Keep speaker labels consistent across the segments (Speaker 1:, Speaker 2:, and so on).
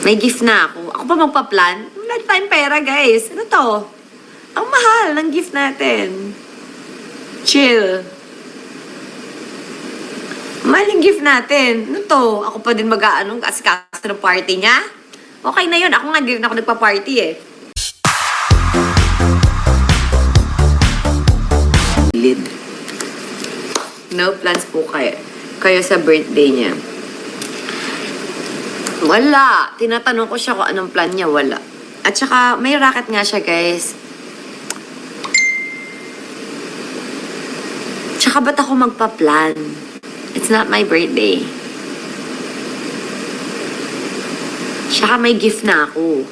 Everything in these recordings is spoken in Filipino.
Speaker 1: May gift na ako. Ako pa magpa-plan? Wala tayong pera, guys. Ano to? Ang mahal ng gift natin. Chill. Mahal yung gift natin. Ano to? Ako pa din mag-aanong asikaso ng party niya? Okay na yun. Ako nga, hindi rin ako nagpa-party eh. Lid. No plans po kayo sa birthday niya. Wala. Tinatanong ko siya kung anong plan niya. Wala. At saka, may racket nga siya, guys. Tsaka ba't ako magpa-plan? It's not my birthday. Tsaka may gift na ako.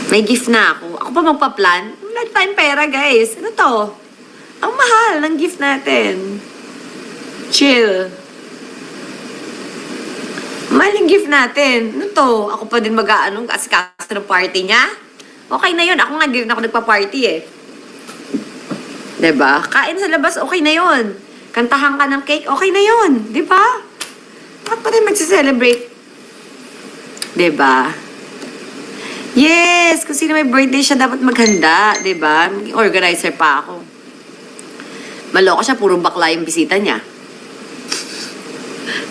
Speaker 1: May gift na ako. Ako pa magpa-plan? Wala tayong pera, guys. Ano to? Ang mahal ng gift natin. Chill. Mahal yung gift natin. Ano to? Ako pa din mag-aanong asikaso ng party niya? Okay na yun. Ako nga, hindi rin ako nagpa-party eh. Diba? Kain sa labas, okay na yun. Kantahan ka ng cake, okay na yun. Diba? Bakit pa rin magsiselebrate? Diba? Yes! Kung sino may birthday siya, dapat maghanda. Diba? Maging organizer pa ako. Maloko siya, puro bakla yung bisita niya.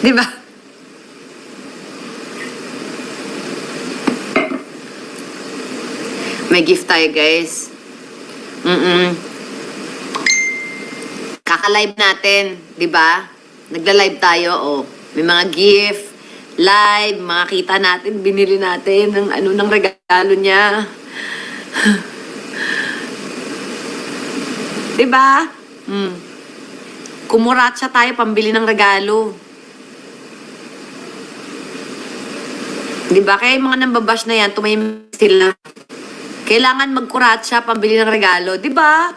Speaker 1: Diba? May gift tayo, guys. Kaka-live natin, di ba? Nagla-live tayo, oh. May mga gift, live, mga kita natin, binili natin ng ng regalo niya. Di ba? Kumuratsa tayo, pambili ng regalo. Di ba? Kaya yung mga nambabash na yan, tumahimik sila. Kailangan magkuratsa, pambili ng regalo. Di ba?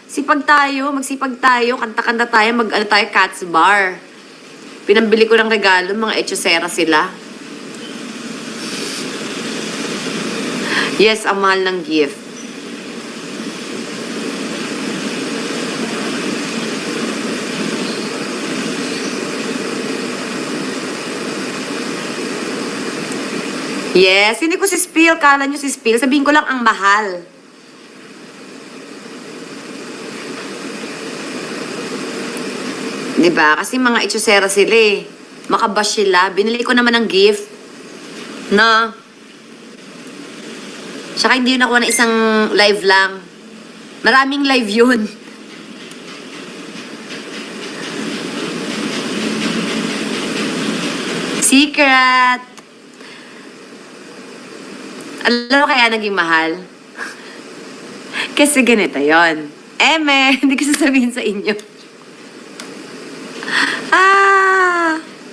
Speaker 1: Sipag tayo, magsipag tayo, kanta-kanta tayo, tayo, Cats Bar. Pinambili ko ng regalo, mga echosera sila. Yes, ang mahal ng gift. Yes, hindi ko si Spill. Kala nyo si Spill. Sabihin ko lang ang mahal. Diba? Kasi mga itsusera sila eh. Makabash sila. Binili ko naman ng gift. No? Tsaka hindi yun ako na isang live lang. Maraming live yun. Secret! Alam mo kaya naging mahal? Kasi ganito yon. Eme, hindi ko sasabihin sa inyo.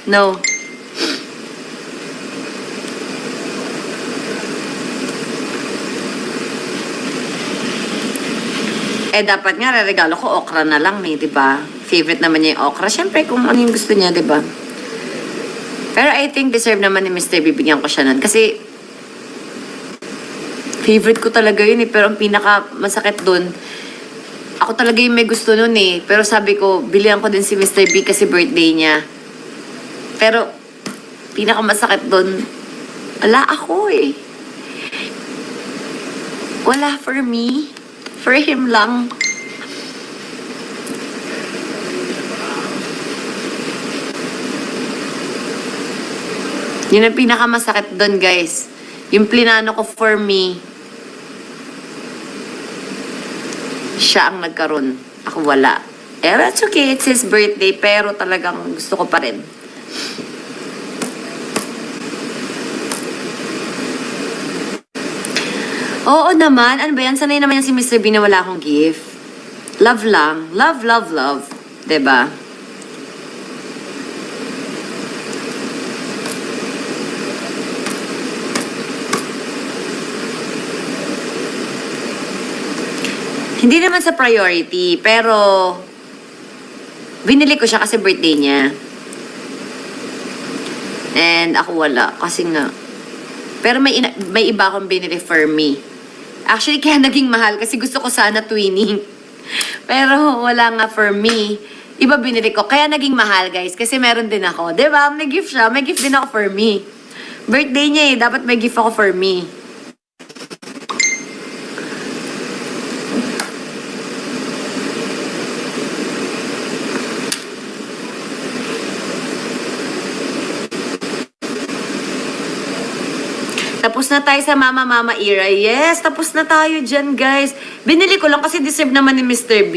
Speaker 1: No. Dapat nga, regalo ko okra na lang eh, diba? Favorite naman niya yung okra. Siyempre, kung ano yung gusto niya, diba? Pero I think deserve naman ni Mr. Bibigyan ko siya nun. Kasi, favorite ko talaga yun eh. Pero ang pinaka masakit dun, ako talaga yung may gusto nun eh. Pero sabi ko, bilihan ko din si Mr. B kasi birthday niya. Pero, pinaka masakit dun, wala ako eh. Wala for me. For him lang. Yun ang pinaka masakit dun, guys. Yung plinano ko for me, siya ang nagkaroon. Ako wala. That's okay. It's his birthday. Pero talagang gusto ko pa rin. Oo naman. Ano ba yan? Sanay naman yan si Mr. B na wala akong gift. Love lang. Love, love, love. Diba? Hindi naman sa priority, pero binili ko siya kasi birthday niya. And ako wala, kasi nga. Pero may iba akong binili for me. Actually, kaya naging mahal kasi gusto ko sana twinning. Pero wala nga for me. Iba binili ko. Kaya naging mahal, guys. Kasi meron din ako. Diba? May gift siya. May gift din ako for me. Birthday niya eh. Dapat may gift ako for me. Tapos na tayo sa Mama era. Yes, tapos na tayo dyan, guys. Binili ko lang kasi deserve naman ni Mr. B.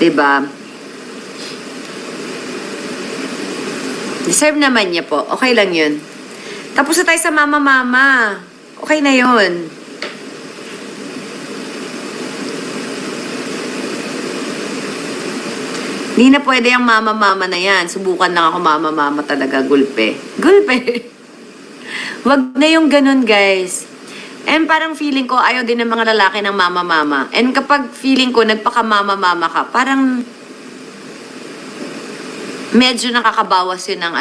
Speaker 1: Diba? Deserve naman niya po. Okay lang yun. Tapos na tayo sa Mama. Okay na yun. Hindi na pwede yung Mama na yan. Subukan lang ako Mama talaga. Gulpe. Gulpe. Wag na yung ganun, guys. And parang feeling ko, ayaw din ng mga lalaki ng Mama. And kapag feeling ko, nagpaka-Mama ka, parang medyo nakakabawas yun ng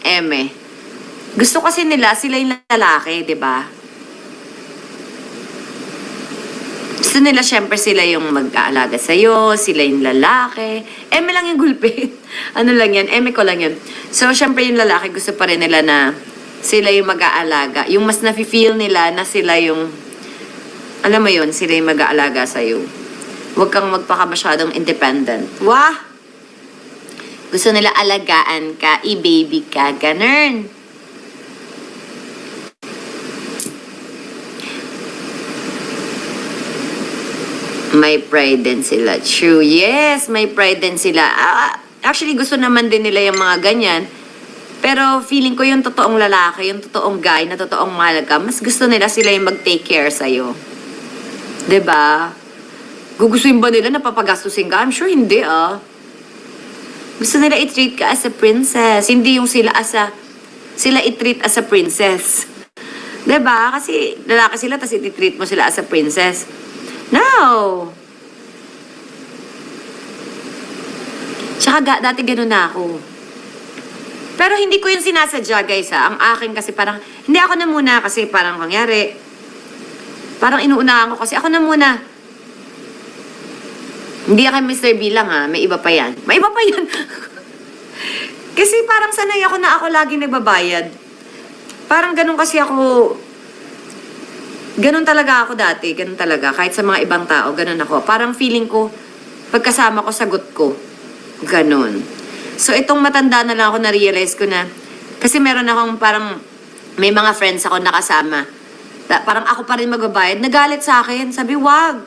Speaker 1: eme. Gusto kasi nila, sila yung lalaki, di ba? Gusto nila, syempre, sila yung mag-aalaga sa'yo, sila yung lalaki. Eme lang yung gulpit. Ano lang yan, eme ko lang yan. So, syempre yung lalaki, gusto pa rin nila na sila yung mag-aalaga. Yung mas nafe-feel nila na sila yung, alam mo yun, sila yung mag-aalaga sa'yo. Huwag kang magpaka masyadong independent. Wah! Gusto nila alagaan ka, i-baby ka, ganun. May pride din sila. True. Yes, may pride din sila. Actually, gusto naman din nila yung mga ganyan. Pero feeling ko yung totoong lalaki, yung totoong guy, na totoong mahalaga, mas gusto nila sila yung mag-take care sa'yo. 'Di ba? Gugustuhin ba nila na papagastusin ka? I'm sure hindi, Gusto nila i-treat ka as a princess. Hindi yung sila i-treat as a princess. 'Di ba? Kasi lalaki sila, tapos i-treat mo sila as a princess. No! Tsaka dati ganun na ako. Pero hindi ko yung sinasadya, guys, Ang akin kasi parang, hindi ako na muna kasi parang nangyari. Parang inuunahan ko kasi ako na muna. Hindi ako Mr. B lang, May iba pa yan. May iba pa yan. Kasi parang sanay ako na ako laging nagbabayad. Parang ganun kasi ako. Ganun talaga ako dati. Ganun talaga. Kahit sa mga ibang tao, ganun ako. Parang feeling ko, pagkasama ko, sagot ko. Ganun. So, itong matanda na lang ako na-realize ko na, kasi meron akong parang, may mga friends ako nakasama. Parang ako pa rin magbabayad. Nagalit sa akin. Sabi, wag.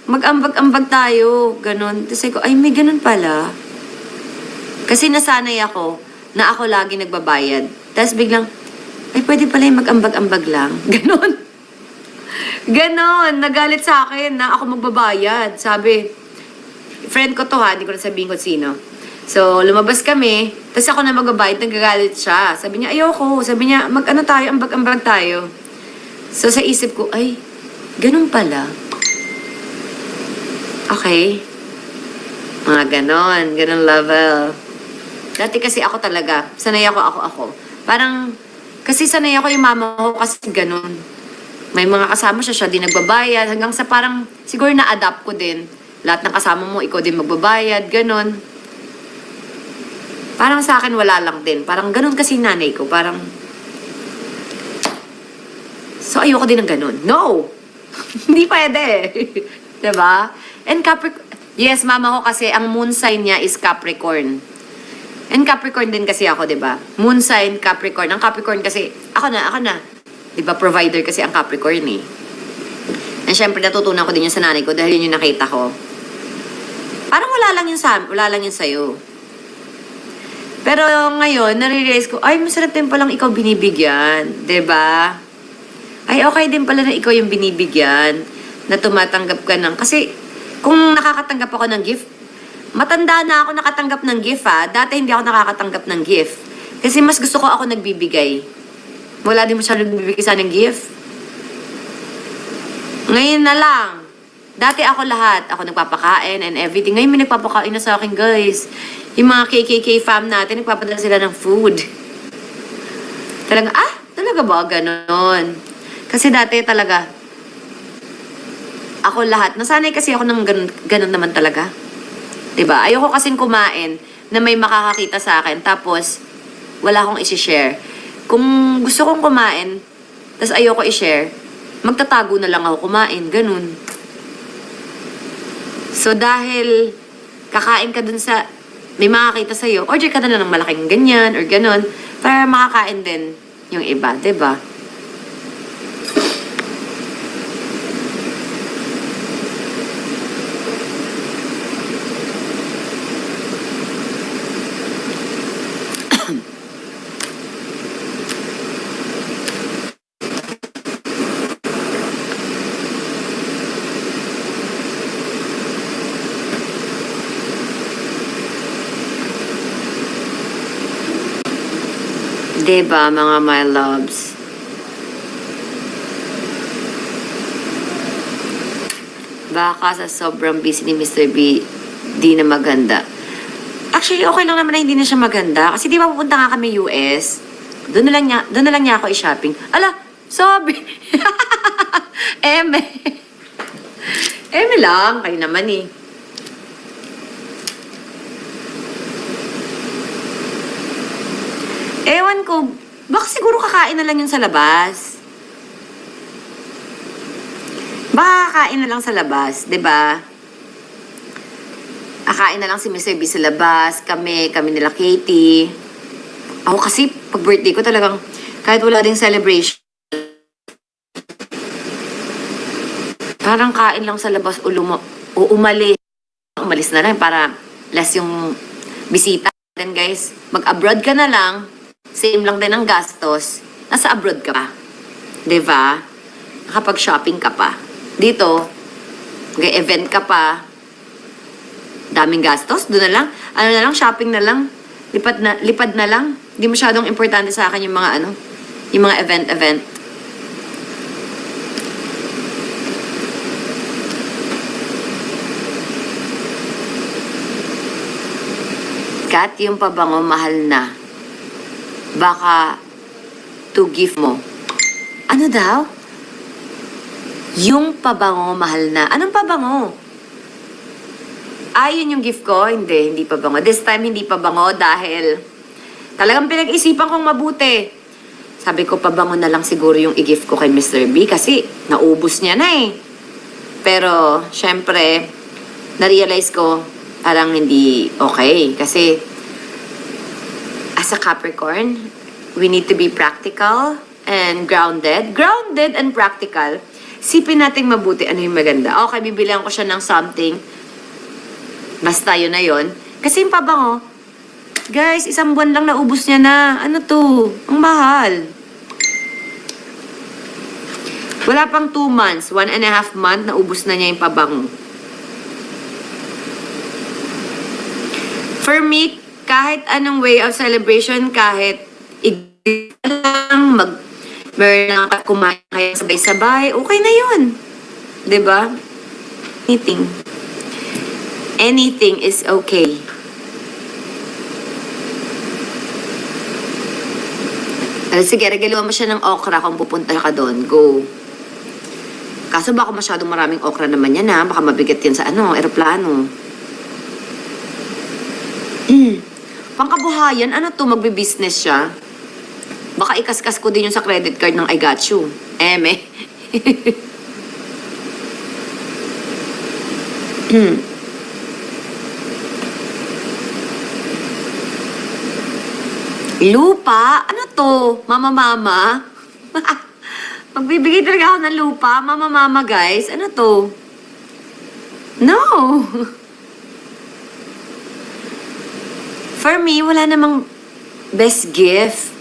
Speaker 1: Mag-ambag-ambag tayo. Ganon. Tapos ko, ay, may ganun pala. Kasi nasanay ako na ako lagi nagbabayad. Tapos biglang, ay, pwede pala yung mag-ambag-ambag lang. Ganon. Ganon. Nagalit sa akin na ako magbabayad. Sabi, friend ko to hindi ko na sabihin ko sino. So, lumabas kami, tapos ako na magbabayad, nagagalit siya. Sabi niya, ayoko. Sabi niya, mag-ano tayo, ambag-ambag tayo. So, sa isip ko, ay, ganun pala. Okay. Mga ganon, ganon level. Dati kasi ako talaga, sanay ako. Parang, kasi sanay ako yung mama ko kasi ganon. May mga kasama siya di nagbabayad. Hanggang sa parang, siguro na-adapt ko din. Lahat ng kasama mo, ikaw din magbabayad, ganon. Parang sa akin wala lang din. Parang ganun kasi nanay ko. Parang, so ayoko din ng ganun. No! Hindi pwede. Diba? And Capricorn, yes, mama ko kasi, ang moon sign niya is Capricorn. And Capricorn din kasi ako, diba? Moon sign, Capricorn. Ang Capricorn kasi, ako na. Diba, provider kasi ang Capricorn eh. And syempre, natutunan ko din yun sa nanay ko dahil yun yung nakita ko. Parang wala lang yun sa'yo. Pero ngayon, nare-realize ko, ay, masarap din palang ikaw binibigyan. 'Di ba? Ay, okay din pala na ikaw yung binibigyan. Na tumatanggap ka ng... Kasi, kung nakakatanggap ako ng gift, matanda na ako nakatanggap ng gift, Dati hindi ako nakakatanggap ng gift. Kasi mas gusto ko ako nagbibigay. Wala din masyadong nagbibigay sa ng gift. Ngayon na lang. Dati ako lahat. Ako nagpapakain and everything. Ngayon may nagpapakain na sa akin, guys. Yung mga KKK fam natin, nagpapadala sila ng food. Talaga ba? Ganon. Kasi dati talaga, ako lahat. Nasanay kasi ako ng ganun naman talaga. Diba? Ayoko kasing kumain na may makakakita sa akin tapos wala akong isi-share. Kung gusto kong kumain, tapos ayoko i-share, magtatago na lang ako kumain. Ganun. So, dahil kakain ka dun sa, may makakita sa'yo, order ka na lang ng malaking ganyan or ganun, para makakain din yung iba, diba? Diba, mga my loves? Baka sa sobrang busy ni Mr. B, di na maganda. Actually, okay lang naman na hindi na siya maganda. Kasi di ba pupunta nga kami US? Doon na lang niya ako i-shopping. Ala, sabi. Eme. Eme lang. Kayo naman eh. Ewan ko, baka siguro kakain na lang yun sa labas. Baka kakain na lang sa labas, 'di ba? Kakain na lang si Mr. B sa labas, kami nila Katie. Ako kasi, pag birthday ko talagang, kahit wala ding celebration, parang kain lang sa labas o umalis. Umalis na lang para less yung bisita. Then guys, mag-abroad ka na lang, same lang din ang gastos, nasa abroad ka pa. 'Di ba? Nakapag-shopping ka pa. Dito, event ka pa, daming gastos, doon na lang, ano na lang, shopping na lang, lipad na lang. Hindi masyadong importante sa akin yung mga yung mga event. Kat, yung pabango, mahal na. Baka, to gift mo. Ano daw? Yung pabango, mahal na. Anong pabango? Yun yung gift ko? Hindi pabango. This time, hindi pabango dahil talagang pinag-isipan kong mabuti. Sabi ko, pabango na lang siguro yung i-gift ko kay Mr. B kasi naubos niya na eh. Pero, syempre, na-realize ko, parang hindi okay. Kasi, as a Capricorn, we need to be practical and grounded. Grounded and practical. Sipin nating mabuti ano yung maganda. Okay, bibilihan ko siya ng something. Basta yun na yun. Kasi yung pabango, guys, 1 buwan lang naubos niya na. Ano to? Ang mahal. Wala pang 2 months, 1.5 month, naubos na niya yung pabango. For me, kahit anong way of celebration, kahit lang, meron lang kumain kayo sabay-sabay, okay na yun. 'Di ba? Anything is okay. Sige, regaluhan mo siya ng okra kung pupunta ka doon. Go. Kaso baka masyadong maraming okra naman yan ha. Baka mabigat yan sa eroplano. Pangkabuhayan, ano to? Magbe-business siya? Baka ikaskas ko din yung sa credit card ng I got you. Eme. Lupa? Ano to? Mama? Magbibigay talaga ako ng lupa? Mama, guys. Ano to? No. For me, wala namang best gift.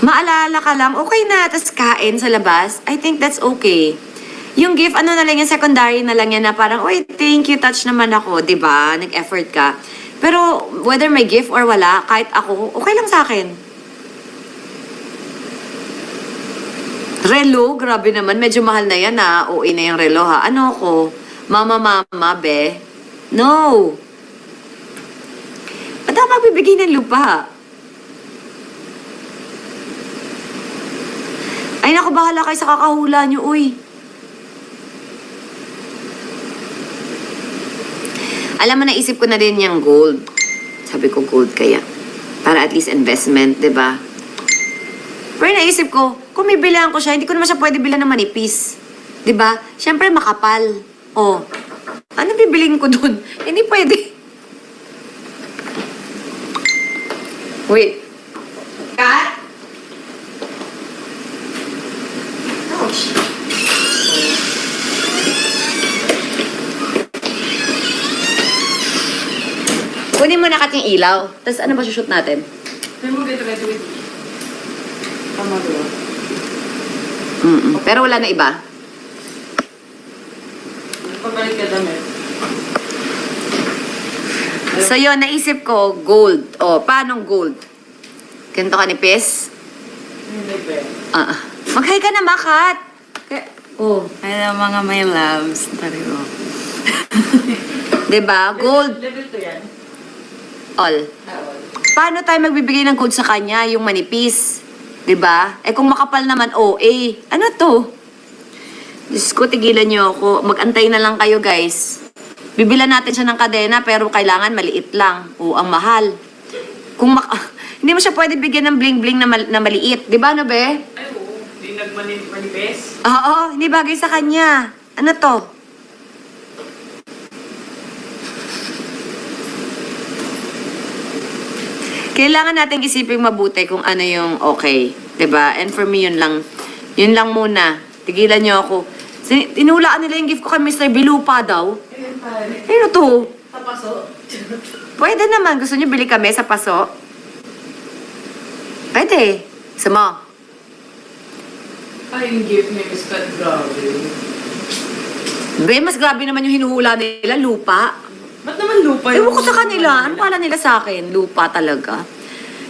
Speaker 1: Maalala ka lang, okay na, tas kain sa labas. I think that's okay. Yung gift, ano na lang yan, secondary na lang yan na parang, oy, thank you, touch naman ako, di ba? Nag-effort ka. Pero, whether may gift or wala, kahit ako, okay lang sa akin. Relo, grabe naman, medyo mahal na yan ha. OA na yung relo ha. Ano ko? Mama, be? No. Ba't ako magbibigay ng lupa? Ay, naku, bahala kayo sa kakahula nyo, uy. Alam mo, naisip ko na din yung gold. Sabi ko, gold kaya. Para at least investment, di ba? Pero naisip ko, kung may bilang ko siya, hindi ko naman siya pwede bilang ng manipis. Di ba? Siyempre, makapal. Oh. Ano bibilin ko dun? Hindi pwede. Wait. Kat? Ouch. Kunin mo na kat yung ilaw. Tapos ano ba shoot natin?
Speaker 2: May mo ganito with tama diba?
Speaker 1: Pero wala na iba.
Speaker 2: Pabalik ka damit.
Speaker 1: So yun, naisip ko, gold. O, paanong gold? Ganito ka nipis?
Speaker 2: Hindi ba?
Speaker 1: Mag-hi ka na, Makat. Oh.
Speaker 3: Hello mga my loves. Tariho.
Speaker 1: Diba? Gold.
Speaker 2: Level 2 yan.
Speaker 1: All. Paano tayo magbibigay ng gold sa kanya? Yung manipis. Diba? Eh kung makapal naman, OA. Ano to? Diyos ko, tigilan niyo ako. Mag-antay na lang kayo, guys. Bibilan natin siya ng kadena, pero kailangan maliit lang. O, ang mahal. Kung hindi mo siya pwede bigyan ng bling-bling na maliit. Diba, no, be?
Speaker 2: Ay, oo. Hindi nagmanipes.
Speaker 1: Oo, hindi bagay sa kanya. Ano to? Kailangan natin isipin mabuti kung ano yung okay. 'Di ba? And for me, yun lang. Yun lang muna. Tigilan niyo ako. Tinulaan nila yung gift ko kay Mr. Bilupa daw.
Speaker 2: Ayun pare.
Speaker 1: Ano to?
Speaker 2: Tapaso.
Speaker 1: Pwede naman. Gusto niyo bili kami sa paso? Pwede. Sama.
Speaker 2: Ay, yung gift ni Miss Kat, grabe.
Speaker 1: Be, mas grabe naman yung hinuhula nila. Lupa.
Speaker 2: Ba't naman lupa
Speaker 1: Ewan ko sa kanila. Ano pala nila sa akin? Lupa talaga.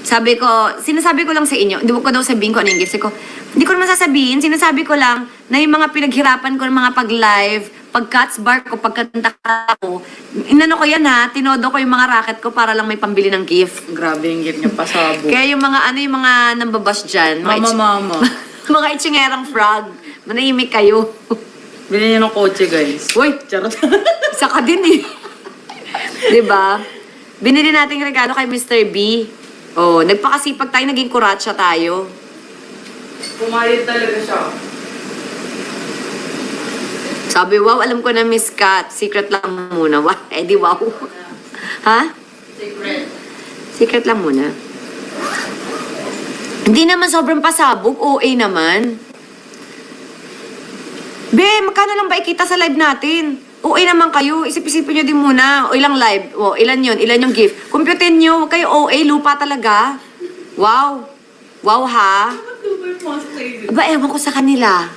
Speaker 1: Sabi ko, sinasabi ko lang sa inyo, hindi ko daw sabihin ko ano yung gift. Sabi ko, hindi ko naman sasabihin, sinasabi ko lang na yung mga pinaghirapan ko ng mga pag-live, pag-cuts bar ko, pagkanta ko, inano ko yan ha, tinodo ko yung mga racket ko para lang may pambili ng gift.
Speaker 2: Grabe yung gift niya, pasabo.
Speaker 1: Kaya yung mga yung mga nambabas dyan,
Speaker 2: Mama.
Speaker 1: mga itsingerang frog, manahimik kayo.
Speaker 2: Bilhin niya ng kotse, guys.
Speaker 1: Uy,
Speaker 2: Charot.
Speaker 1: isa ka din eh. Diba? Binili natin regalo kay Mr. B. Oh, nagpakasipag tayo, naging kuratsa tayo.
Speaker 2: Pumayad talaga siya.
Speaker 1: Sabi, wow, alam ko na Miss Kat. Secret lang muna. Wow, eh di wow. Ha?
Speaker 2: Secret.
Speaker 1: Secret lang muna. Hindi naman sobrang pasabog. OA naman. Be, magkano lang ba ikita sa live natin? OA naman kayo. Isip-isipin nyo din muna. O ilang live? O, ilan yun? Ilan yung gift? Computin nyo. Huwag kayo OA. Lupa talaga. Wow. Wow, ha?
Speaker 2: Ba't lupa yung mga sa
Speaker 1: Aba, ewan ko sa kanila.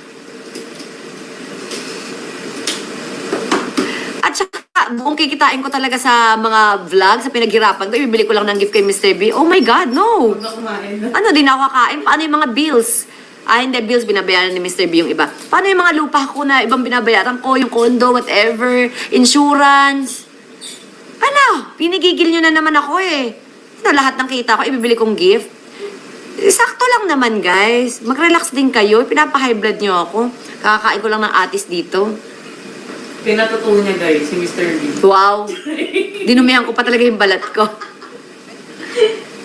Speaker 1: At saka, buong kikitain ko talaga sa mga vlog, sa pinaghirapan ko, ibibili ko lang ng gift kay Mr. B. Oh my God, no!
Speaker 2: Huwag na kumain.
Speaker 1: Ano, di na ako kakain? Paano yung mga bills? Hindi, bills binabayaran ni Mr. B yung iba. Paano yung mga lupa ko na ibang binabayaran ko, yung condo, whatever, insurance? Ano? Pinigigil nyo na naman ako eh. Ano, lahat ng kita ko, ibibili kong gift. Sakto lang naman, guys. Mag-relax din kayo. Pinapa-high blood nyo ako. Kakakain ko lang ng atis dito.
Speaker 2: Pinatutuwa niya, guys, si Mr. B.
Speaker 1: Wow. Dinumihan ko pa talaga yung balat ko.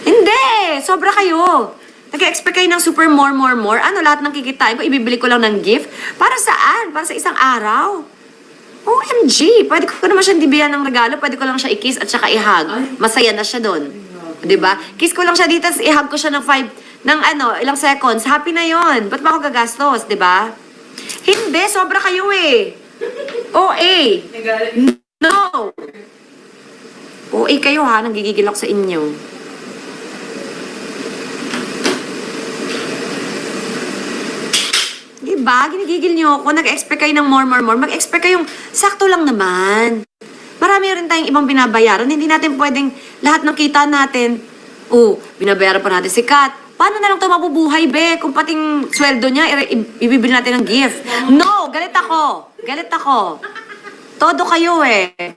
Speaker 1: Hindi! Sobra kayo. Nag-expect kayo ng super more. Ano, lahat ng kikitain ko, ibibili ko lang ng gift? Para saan? Para sa isang araw? OMG! Pwede ko naman siyang dibihan ng regalo. Pwede ko lang siya i-kiss at saka i-hug. Masaya na siya doon. Diba? Kiss ko lang siya dito, i-hug ko siya ng ilang seconds. Happy na yon. Ba't ba ako gagastos? Diba? Hindi, sobra kayo eh. OA.
Speaker 2: Nagalit.
Speaker 1: No! OA kayo ha, nagigigil ako sa inyo. Diba? Ginigigil niyo ako. Nag-expect kayo ng more. Mag-expect kayong sakto lang naman. Marami rin tayong ibang binabayaran. Hindi natin pwedeng lahat ng kita natin. Binabayaran pa natin si Kat. Paano na lang ito mabubuhay, be? Kung pating sweldo niya, ibibili natin ng gift. No! Galit ako. Todo kayo eh.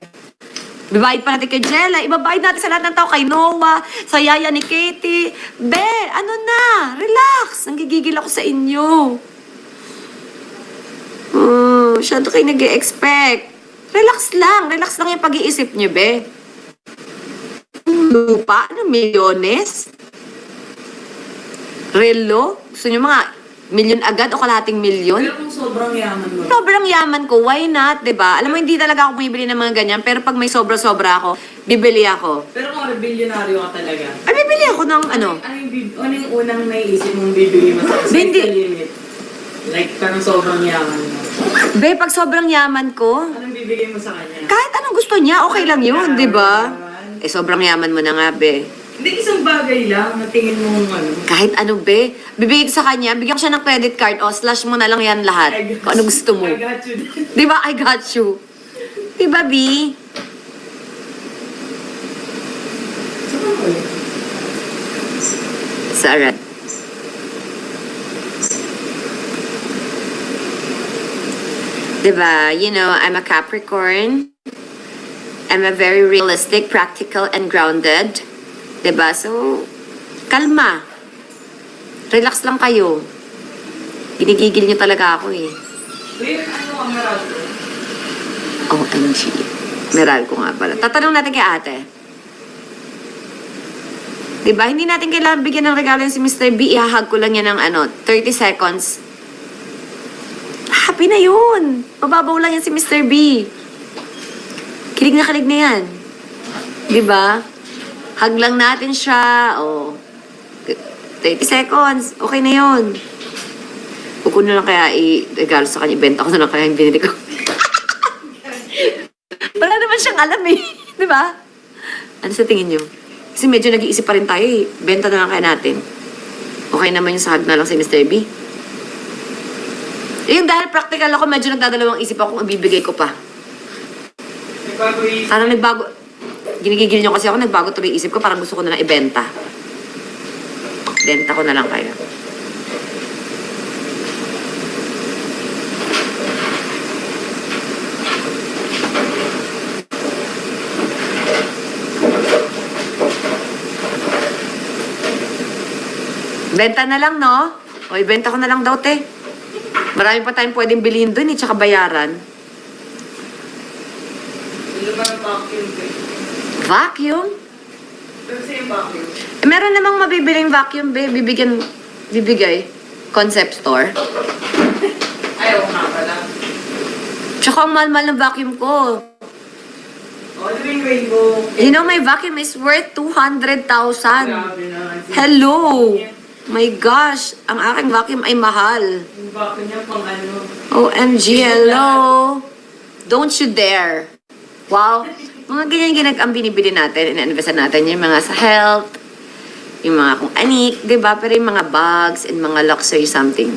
Speaker 1: Bibayad pa natin kay Jella. Ibabayad natin sa lahat ng tao. Kay Noah, sa yaya ni Katie. Be, ano na? Relax. Nanggigigil ako sa inyo. Masyado kayo nag-e-expect. Relax lang yung pag-iisip niyo, be. Lupa, ano, milyones? Relo? Gusto niyo mga milyon agad o kalating milyon?
Speaker 2: Pero kung sobrang yaman mo,
Speaker 1: Sobrang yaman ko, why not, 'di ba? Alam mo, hindi talaga ako bumibili ng mga ganyan, pero pag may sobra-sobra ako, bibili ako.
Speaker 2: pero kung bilyonaryo ka talaga,
Speaker 1: Ay, bibili ako ng ano?
Speaker 2: ano yung unang naiisip mong bibili mo sa
Speaker 1: Hindi.
Speaker 2: limit? Like, parang sobrang yaman mo.
Speaker 1: Be, pag sobrang yaman ko,
Speaker 2: Anong bibigay mo sa kanya?
Speaker 1: kahit anong gusto niya, okay lang yun, 'di ba? Eh, sobrang yaman mo na nga, be.
Speaker 2: Hindi, isang bagay lang na tingin mo ano.
Speaker 1: Kahit ano, be. Bibigay ko sa kanya, bigyan ko siya ng credit card, o slash mo na lang yan lahat. Kung ano gusto mo.
Speaker 2: I got you.
Speaker 1: Di ba? I got you. Di ba, B? Sarah. Di ba? You know, I'm a Capricorn. I'm a very realistic, practical, and grounded. Di ba? So, kalma. Relax lang kayo. Ginigigil niyo talaga ako eh.
Speaker 2: Wait, ano ang meral ko?
Speaker 1: OMG. Meral ko nga pala. Tatanong natin kay ate. Diba? Hindi natin kailangan bigyan ng regalo yung si Mr. B. Ihahag ko lang yan ng 30 seconds. Happy na yun. Mababaw lang yan si Mr. B. Kilig na yan. Diba? Hug lang natin siya. O, 30 seconds. Okay na yun. Huwag ko na lang kaya i-regalo sa kanya. Ibenta ko na lang kaya yung binili ko. Wala naman siyang alam eh. Di ba? Ano sa tingin niyo? Kasi medyo nag-iisip pa rin tayo eh. Benta na lang kaya natin. Okay naman yung sahag na lang si Mr. B. Yung dahil practical ako, medyo nagdadalawang isip ako kung ibibigay ko pa.
Speaker 2: Nagbago
Speaker 1: Parang nagbago. Ginigigil niyo kasi ako, nagbago tuloy isip ko. Parang gusto ko na lang ibenta. Benta ko na lang kaya. Benta na lang, no? O, ibenta ko na lang daw, te. Marami pa tayong pwedeng bilhin dun, tsaka bayaran.
Speaker 2: Ano ba ang vacuum ko?
Speaker 1: Vacuum?
Speaker 2: Pero sa yung vacuum.
Speaker 1: Eh, meron namang mabibiling vacuum, be. Bibigay. Concept store.
Speaker 2: Ayaw nga pala.
Speaker 1: Tsaka ang mahal-mahal ng vacuum ko.
Speaker 2: O, ano yung rainbow?
Speaker 1: You know, my vacuum is worth 200,000.
Speaker 2: Grabe naman.
Speaker 1: Hello! My gosh, ang aking vacuum ay mahal.
Speaker 2: Yung vacuum niya pang ano.
Speaker 1: OMG, hello! Don't you dare. Wow. Mga ganyan ang binibili natin, ina-investan natin yung mga sa health, yung mga kung anik, di ba? Pero yung mga bags and mga luxury something.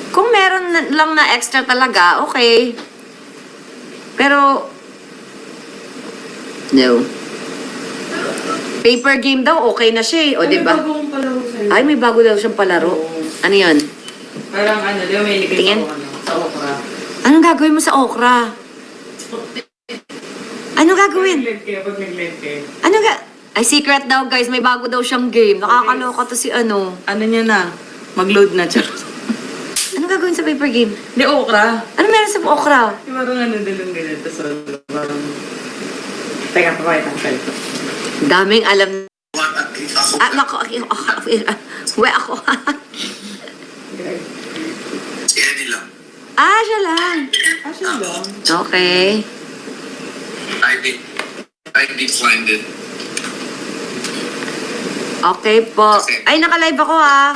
Speaker 1: Kung meron lang na extra talaga, okay. Pero, no. Paper game daw, okay na siya eh. O, di ba?
Speaker 2: Ano bagong palaro sa'yo?
Speaker 1: Ay, may bago daw siyang palaro. Ano yun?
Speaker 2: Parang ano, di ba may ligay
Speaker 1: Tingin.
Speaker 2: ako sa okra.
Speaker 1: Anong gagawin mo sa okra? Anong gagawin?
Speaker 2: Pag nag-live kayo.
Speaker 1: Ano ga... Ay, secret daw, guys. May bago daw siyang game. Nakakaloka to si ano.
Speaker 3: Ano niya na? Mag-load na, charot.
Speaker 1: Ano gagawin sa paper game?
Speaker 2: Di okra.
Speaker 1: Ano meron sa okra?
Speaker 2: Di parang ano dalong ganito. So, parang... Teka, papakita ko sa'yo.
Speaker 1: Daming alam. Ah, nako. We, ako.
Speaker 4: Si Eddie lang.
Speaker 1: Ah, siya lang.
Speaker 2: Ah, siya lang.
Speaker 1: Okay.
Speaker 4: I declined it.
Speaker 1: Okay po. Ay, naka-live ako ah.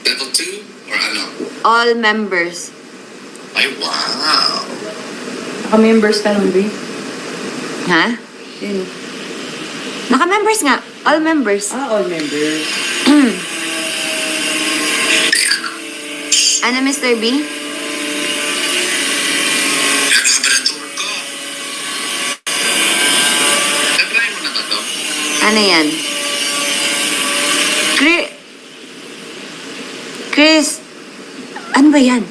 Speaker 4: Level 2 or ano?
Speaker 1: All members.
Speaker 4: Ay, wow.
Speaker 2: Naka-members ka nun, Bri?
Speaker 1: Ha?
Speaker 2: Yun.
Speaker 1: Naka-members nga. All members.
Speaker 2: Ah, all members.
Speaker 1: Ano, Mr. B?
Speaker 4: Ano ka ba na tour ko? Nag-try mo na ba to?
Speaker 1: Ano yan? Chris, ano ba yan?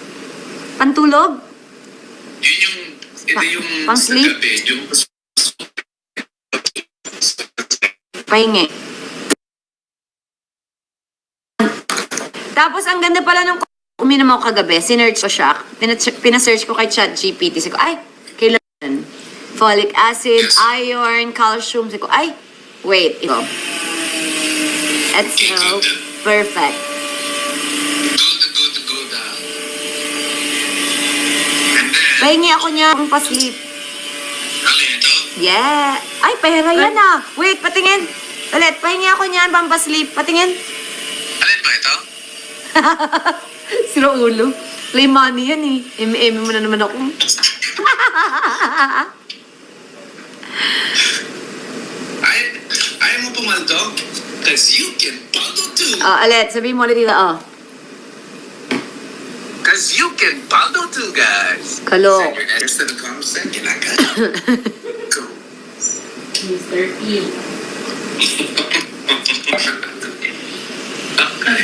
Speaker 1: Pantulog?
Speaker 4: Yun yung... Ito yung...
Speaker 1: Pang-sleep?
Speaker 4: sa gabi, yung...
Speaker 1: Pahingi. Tapos, ang ganda pala nung uminom ako kagabi, sinearch ko siya. Pinasearch ko kay ChatGPT. Sabi ko, ay, folic acid, iron, calcium. Sabi ko, ay, wait, ito. It's so perfect.
Speaker 4: Good. And then,
Speaker 1: Pahingi ako niya kung pa-sleep.
Speaker 4: alin ito?
Speaker 1: Yeah. Ay, pera yan ah. Wait, patingin. Ulit, pahingi ako niyan, pampasleep. Patingin.
Speaker 4: Alin ba ito?
Speaker 1: Sira ulo. Play money yan eh. Eme-eme mo na naman ako.
Speaker 4: Ayaw mo pumaldo? Cause you can paldo too.
Speaker 1: Oh, ulit, sabihin mo ulit dito, oh.
Speaker 4: Cause you can paldo too, guys.
Speaker 1: Kalo.
Speaker 4: Send your address to the comment section. I got Go.
Speaker 2: Mr. E.
Speaker 4: Okay.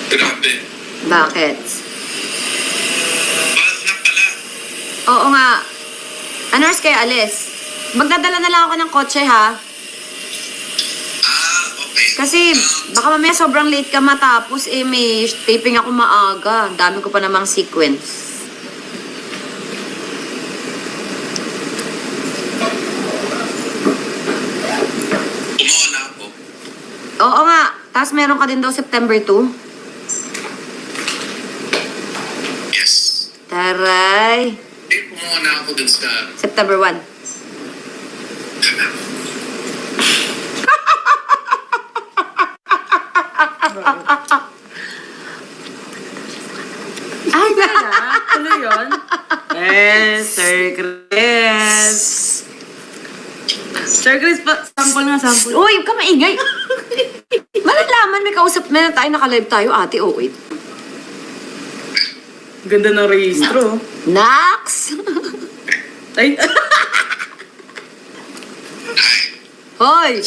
Speaker 4: Grabe.
Speaker 1: Bakit?
Speaker 4: Bald na pala.
Speaker 1: Oo nga. Ano oras kayo alis? Magdadala na lang ako ng kotse ha.
Speaker 4: Okay.
Speaker 1: Kasi baka mamaya sobrang late ka matapos eh may taping ako maaga. Ang dami ko pa namang sequence.
Speaker 4: Umuha na ako.
Speaker 1: Oo nga. Tapos meron ka din daw September 2.
Speaker 4: Yes.
Speaker 1: Taray.
Speaker 4: Umuha na ako dun sa...
Speaker 1: September 1. Ay,
Speaker 3: Tuloy yun? Yes, Sir Chris. Sir Chris, sample nga, sample.
Speaker 1: Uy, huwag ka maingay. Malalaman, may kausap na tayo, naka-live tayo, ate. Oh, wait.
Speaker 3: Ganda ng registro.
Speaker 1: Nax!
Speaker 3: Ay,
Speaker 1: Hoy!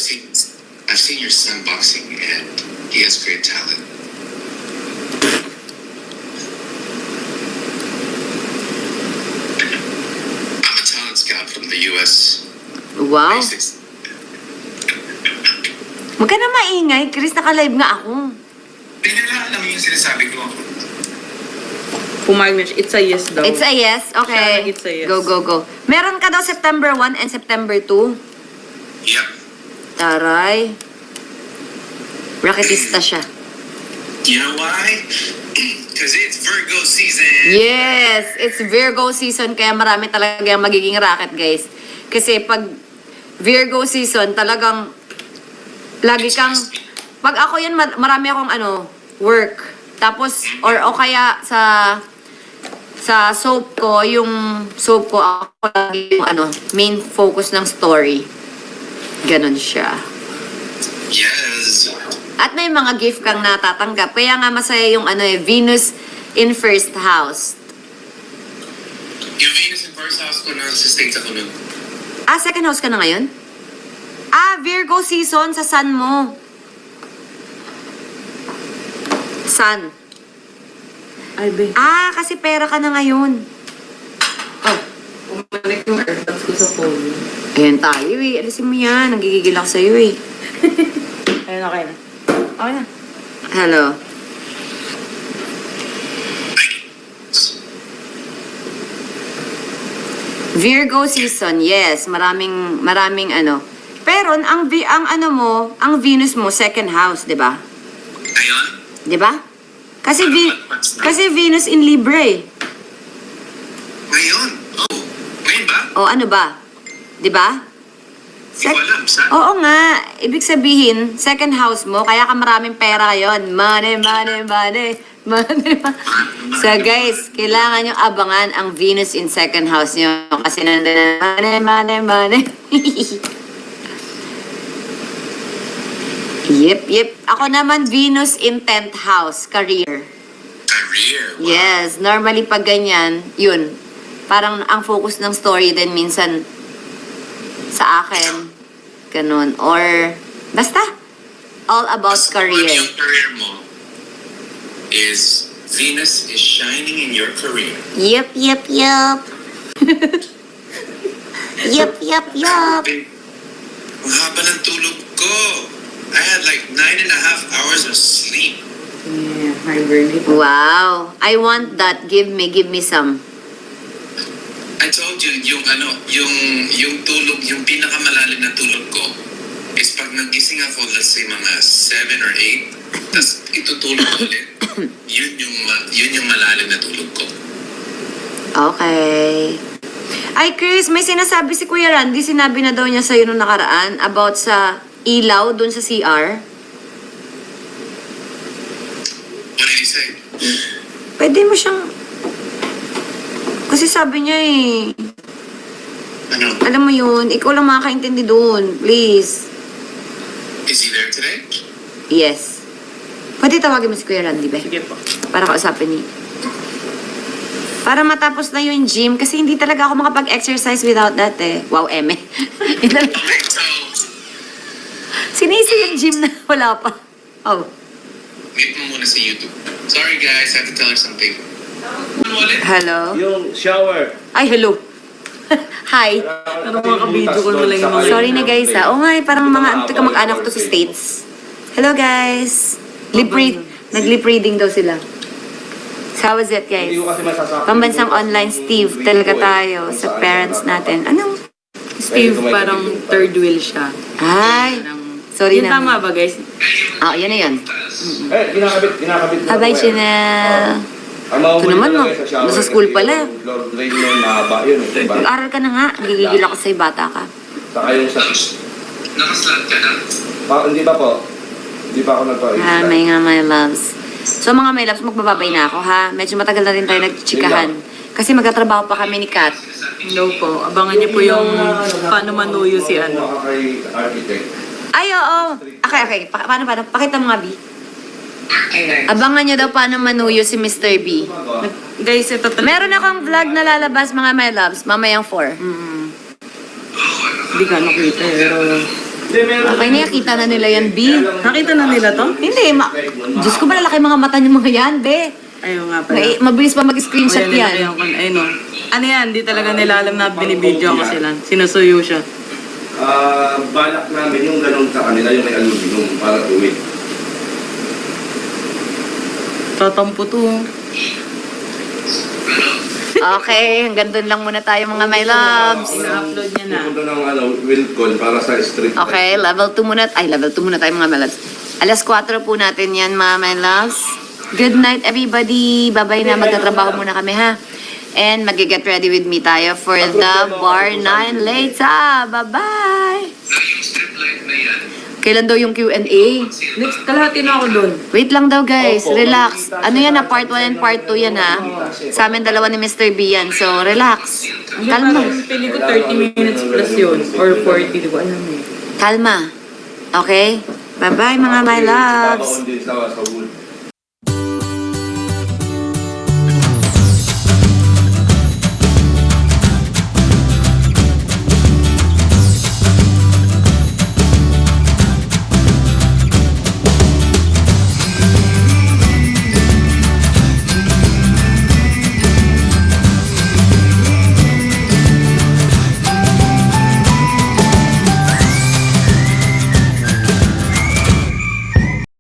Speaker 4: I've seen your son boxing and he has great talent. I'm a talent scout from the US.
Speaker 1: Wow.
Speaker 4: Basics.
Speaker 1: Huwag ka na maingay. Chris, naka-live nga ako.
Speaker 4: Hindi nila alam yung sinasabi ko.
Speaker 3: pumayag na siya. It's a yes daw.
Speaker 1: It's a yes? Okay.
Speaker 3: Siya, it's a yes.
Speaker 1: Go. Meron ka daw September 1 and September 2?
Speaker 4: Yep.
Speaker 1: Taray. Raketista siya.
Speaker 4: You know why? Because it's Virgo season.
Speaker 1: Yes! It's Virgo season kaya marami talaga yung magiging racket, guys. Kasi pag Virgo season, talagang lagi kang... Pag ako yan, marami akong work. Tapos, or o kaya sa soap ko, yung soap ko, ako lagi yung main focus ng story. Ganon siya.
Speaker 4: Yes.
Speaker 1: At may mga gift kang natatanggap. Kaya nga masaya yung Venus in first house.
Speaker 4: Yung Venus in first house ko na sa States ako nun.
Speaker 1: Second house ka na ngayon? Virgo season sa sun mo. Sun.
Speaker 3: Ay, be.
Speaker 1: Kasi pera ka na ngayon.
Speaker 3: Umalik yung airpods ko sa phone.
Speaker 1: Ayan tayo eh. Alisin mo yan. Nagigigil ako sa'yo eh.
Speaker 3: Ayun, okay na. Okay na.
Speaker 1: Hello. Virgo season, yes. Maraming Pero ang Venus mo, second house, di ba?
Speaker 4: Ngayon?
Speaker 1: Di ba? Kasi Venus in Libra eh.
Speaker 4: Ngayon? Oh. Ngayon ba?
Speaker 1: O ano ba? Di ba?
Speaker 4: Hindi ko alam. Saan?
Speaker 1: Oo nga. Ibig sabihin, second house mo, kaya ka maraming pera ngayon. Money. So guys, kailangan nyo abangan ang Venus in second house nyo. Kasi nandun na money. Yep. Ako naman, Venus in 10th house, career.
Speaker 4: Career. Wow.
Speaker 1: Yes, normally pag ganyan, yun. Parang ang focus ng story din minsan sa akin. Ganun. Or, basta, all about career.
Speaker 4: Yung career mo is Venus is shining in your career.
Speaker 1: Yep. Yup.
Speaker 4: Ang haba ng tulog ko. I had like 9.5 hours of sleep.
Speaker 3: Yeah, hibernate.
Speaker 1: Wow. I want that. Give me some.
Speaker 4: I told you, yung tulog, yung pinakamalalim na tulog ko is pag nagising ako, let's say mga 7 or 8, tapos itutulog ko ulit. Yun yung malalim na tulog ko.
Speaker 1: Okay. Ay, Chris, may sinasabi si Kuya Randy, sinabi na daw niya sa'yo nung nakaraan about sa ilaw dun sa CR.
Speaker 4: What did he say?
Speaker 1: Pwede mo siyang... Kasi sabi niya eh,
Speaker 4: Ano?
Speaker 1: alam mo yun, ikaw lang makakaintindi dun. Please.
Speaker 4: Is he there today?
Speaker 1: Yes. Pwede tawagin mo si Kuya Randy, be?
Speaker 3: Sige po.
Speaker 1: Para kausapin niya. Para matapos na yung gym, kasi hindi talaga ako makapag-exercise without that eh. Wow, eme.
Speaker 4: Okay, so,
Speaker 1: Sinisi yung gym na wala pa. Oh.
Speaker 4: meet mo muna sa YouTube. Sorry guys, I have to tell her something. Ano ulit?
Speaker 1: Hello?
Speaker 5: Yung shower.
Speaker 1: Ay, hello. Hi.
Speaker 3: Ano mga kabidyo ko na lang yung mga...
Speaker 1: Sorry na guys ah. Oo nga eh, parang mga kamag-anak to sa States. Hello guys. Nag-lip reading daw sila. So how was it guys?
Speaker 5: Hindi ko kasi masasabi.
Speaker 1: Pambansang online Steve talaga tayo sa parents natin. Anong?
Speaker 3: Steve, parang third wheel siya.
Speaker 1: Ay.
Speaker 3: Parang-
Speaker 1: Sorry
Speaker 3: Yun
Speaker 1: na.
Speaker 3: tama ba, guys?
Speaker 1: Ah, yan na yan.
Speaker 5: Kinakabit na.
Speaker 1: Bye-bye,
Speaker 5: ako eh.
Speaker 1: Chanel.
Speaker 5: Ang mahuli
Speaker 1: Ito naman,
Speaker 5: talaga
Speaker 1: no?
Speaker 5: sa shower
Speaker 1: Nasa school
Speaker 5: kasi
Speaker 1: pala.
Speaker 5: yung floor drain nun, mahaba yun. Diba?
Speaker 1: Mag-aral ka na nga. Gigigil ako sa'yo, bata ka.
Speaker 5: Saka yung sa...
Speaker 4: Nakaslat ka na?
Speaker 5: Hindi pa po. Hindi pa ako
Speaker 1: Ah, may nga, my loves. So, mga my loves, magbababay na ako, ha? Medyo matagal na rin tayo nagchikahan. Kasi magtatrabaho pa kami ni Kat.
Speaker 3: No po. Abangan niyo po yung paano manuyo si ano.
Speaker 5: Kay architect.
Speaker 1: Ay, oo. Okay. Paano? Pakita mo nga, B.
Speaker 3: Ayan.
Speaker 1: Abangan nyo daw paano manuyo si Mr. B.
Speaker 3: Guys, ito talaga.
Speaker 1: Meron akong vlog na lalabas, mga my loves, mamayang 4.
Speaker 3: Hindi ka nakita, pero...
Speaker 1: Okay na, kita na nila yan, B.
Speaker 3: Nakita na nila to?
Speaker 1: Hindi, Diyos ko, malalaki mga mata niyo mga yan, be.
Speaker 3: Ayaw nga pala.
Speaker 1: Mabilis pa mag-screenshot yan.
Speaker 3: Ayun, no. Ano yan? Di talaga nila alam na binibidyo ko sila. Sinusuyo siya.
Speaker 5: Balak namin yung ganun sa kanila, yung may aluminum para tuwid.
Speaker 3: Tatampo to.
Speaker 1: Okay, hanggang doon lang muna tayo mga my loves.
Speaker 3: Ina-upload niya na.
Speaker 5: Pupunta ng Wilcon para sa street.
Speaker 1: Okay, level 2 muna. Ay, level 2 muna tayo mga my loves. Alas 4 po natin yan mga my loves. Good night everybody. Bye-bye na. Magtatrabaho muna kami ha. And mag-get ready with me tayo for the bar 9 later. Bye-bye.
Speaker 4: Yung strip light na yan.
Speaker 1: Kailan daw yung Q&A?
Speaker 3: Next, kalahati na ako doon.
Speaker 1: Wait lang daw guys, relax. Ano yan na, part 1 and part 2 yan ha. Sa amin dalawa ni Mr. B yan, so relax. Kalma.
Speaker 3: Pili ko 30 minutes plus yun. Or 40, di ba? Alam mo eh.
Speaker 1: Kalma. Okay? Bye-bye mga my loves.
Speaker 5: Babaon din sa wood.